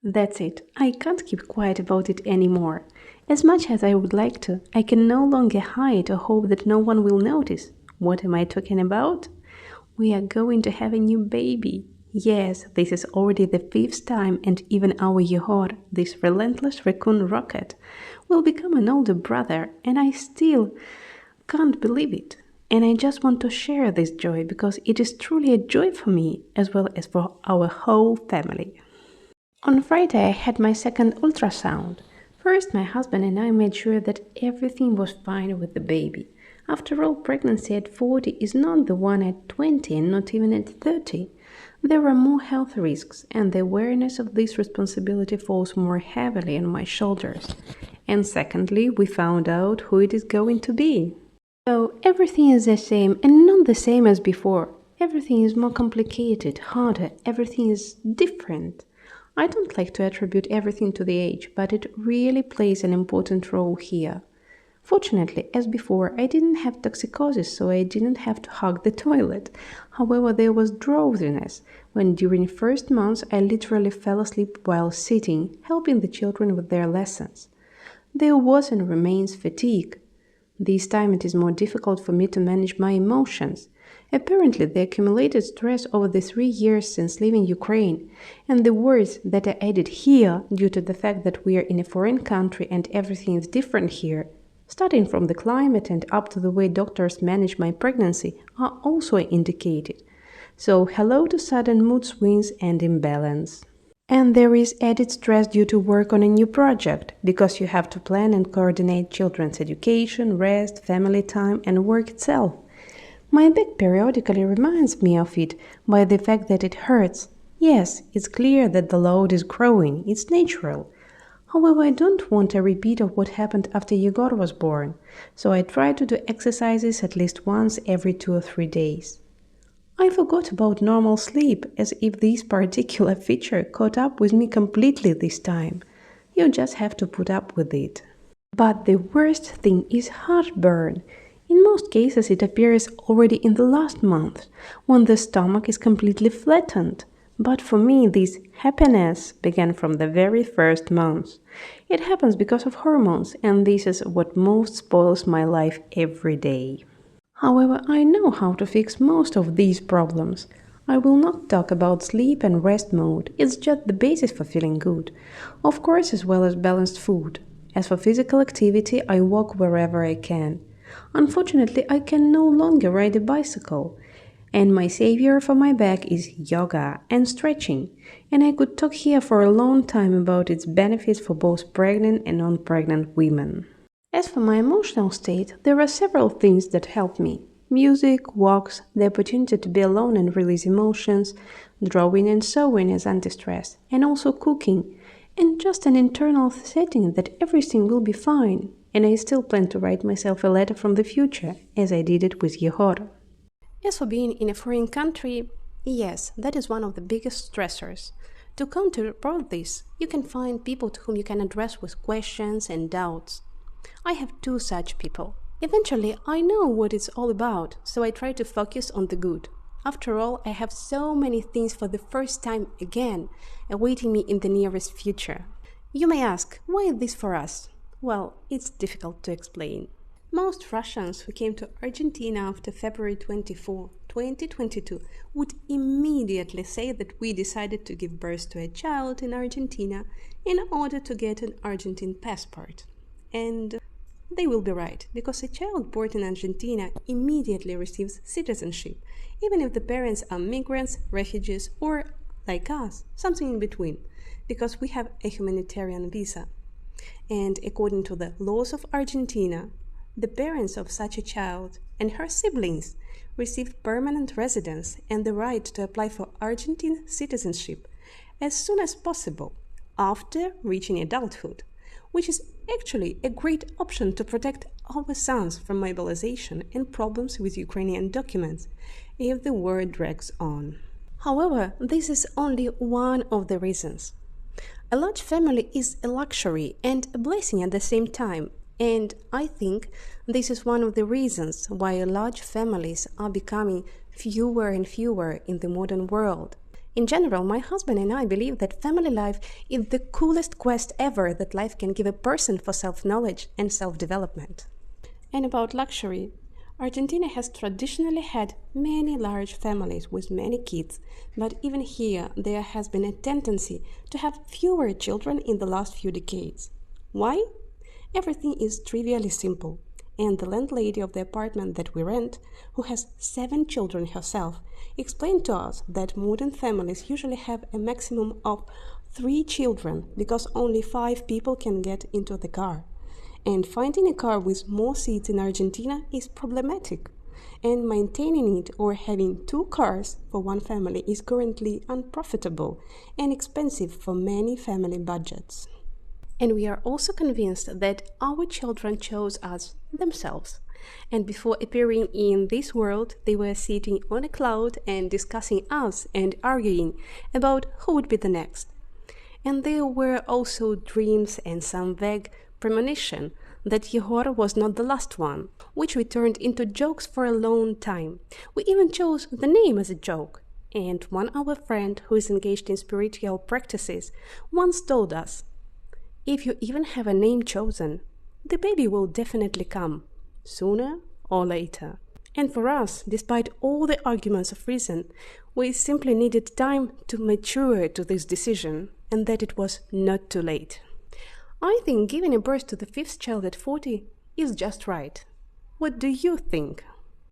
That's it. I can't keep quiet about it anymore. As much as I would like to, I can no longer hide or hope that no one will notice. What am I talking about? We are going to have a new baby. Yes, this is already the fifth time, and even our Yehor, this relentless raccoon rocket, will become an older brother, and I still can't believe it. And I just want to share this joy because it is truly a joy for me as well as for our whole family. On Friday, I had my second ultrasound. First, my husband and I made sure that everything was fine with the baby. After all, pregnancy at 40 is not the one at 20 and not even at 30. There are more health risks, and the awareness of this responsibility falls more heavily on my shoulders. And secondly, we found out who it is going to be. So everything is the same and not the same as before. Everything is more complicated, harder, everything is different. I don't like to attribute everything to the age, but it really plays an important role here. Fortunately, as before, I didn't have toxicosis, so I didn't have to hug the toilet. However, there was drowsiness, when during first months I literally fell asleep while sitting, helping the children with their lessons. There was and remains fatigue. This time it is more difficult for me to manage my emotions. Apparently, the accumulated stress over the 3 years since leaving Ukraine, and the worries that are added here due to the fact that we are in a foreign country and everything is different here, starting from the climate and up to the way doctors manage my pregnancy, are also indicated. So, hello to sudden mood swings and imbalance. And there is added stress due to work on a new project, because you have to plan and coordinate children's education, rest, family time, and work itself. My back periodically reminds me of it by the fact that it hurts. Yes, it's clear that the load is growing, it's natural. However, I don't want a repeat of what happened after Yegor was born, so I try to do exercises at least once every 2 or 3 days. I forgot about normal sleep, as if this particular feature caught up with me completely this time. You just have to put up with it. But the worst thing is heartburn. In most cases, it appears already in the last month, when the stomach is completely flattened. But for me, this happiness began from the very first month. It happens because of hormones, and this is what most spoils my life every day. However, I know how to fix most of these problems. I will not talk about sleep and rest mode, it's just the basis for feeling good. Of course, as well as balanced food. As for physical activity, I walk wherever I can. Unfortunately, I can no longer ride a bicycle. And my savior for my back is yoga and stretching. And I could talk here for a long time about its benefits for both pregnant and non-pregnant women. As for my emotional state, there are several things that help me. Music, walks, the opportunity to be alone and release emotions, drawing and sewing as anti-stress, and also cooking, and just an internal setting that everything will be fine. And I still plan to write myself a letter from the future, as I did it with Yehor. As for being in a foreign country, yes, that is one of the biggest stressors. To counterpart this, you can find people to whom you can address with questions and doubts. I have two such people. Eventually, I know what it's all about, so I try to focus on the good. After all, I have so many things for the first time again, awaiting me in the nearest future. You may ask, why is this for us? Well, it's difficult to explain. Most Russians who came to Argentina after February 24, 2022 would immediately say that we decided to give birth to a child in Argentina in order to get an Argentine passport. And they will be right, because a child born in Argentina immediately receives citizenship, even if the parents are migrants, refugees, or, like us, something in between, because we have a humanitarian visa. And according to the laws of Argentina, the parents of such a child and her siblings receive permanent residence and the right to apply for Argentine citizenship as soon as possible after reaching adulthood, which is actually a great option to protect our sons from mobilization and problems with Ukrainian documents if the war drags on. However, this is only one of the reasons. A large family is a luxury and a blessing at the same time, and I think this is one of the reasons why large families are becoming fewer and fewer in the modern world. In general, my husband and I believe that family life is the coolest quest ever that life can give a person for self-knowledge and self-development. And about luxury, Argentina has traditionally had many large families with many kids, but even here there has been a tendency to have fewer children in the last few decades. Why? Everything is trivially simple, and the landlady of the apartment that we rent, who has 7 children herself, explained to us that modern families usually have a maximum of 3 children because only 5 people can get into the car. And finding a car with more seats in Argentina is problematic, and maintaining it or having 2 cars for one family is currently unprofitable and expensive for many family budgets. And we are also convinced that our children chose us themselves. And before appearing in this world, they were sitting on a cloud and discussing us and arguing about who would be the next. And there were also dreams and some vague premonition that Yehor was not the last one, which we turned into jokes for a long time. We even chose the name as a joke. And one our friend who is engaged in spiritual practices once told us, if you even have a name chosen, the baby will definitely come, sooner or later. And for us, despite all the arguments of reason, we simply needed time to mature to this decision, and that it was not too late. I think giving a birth to the 5th child at 40 is just right. What do you think?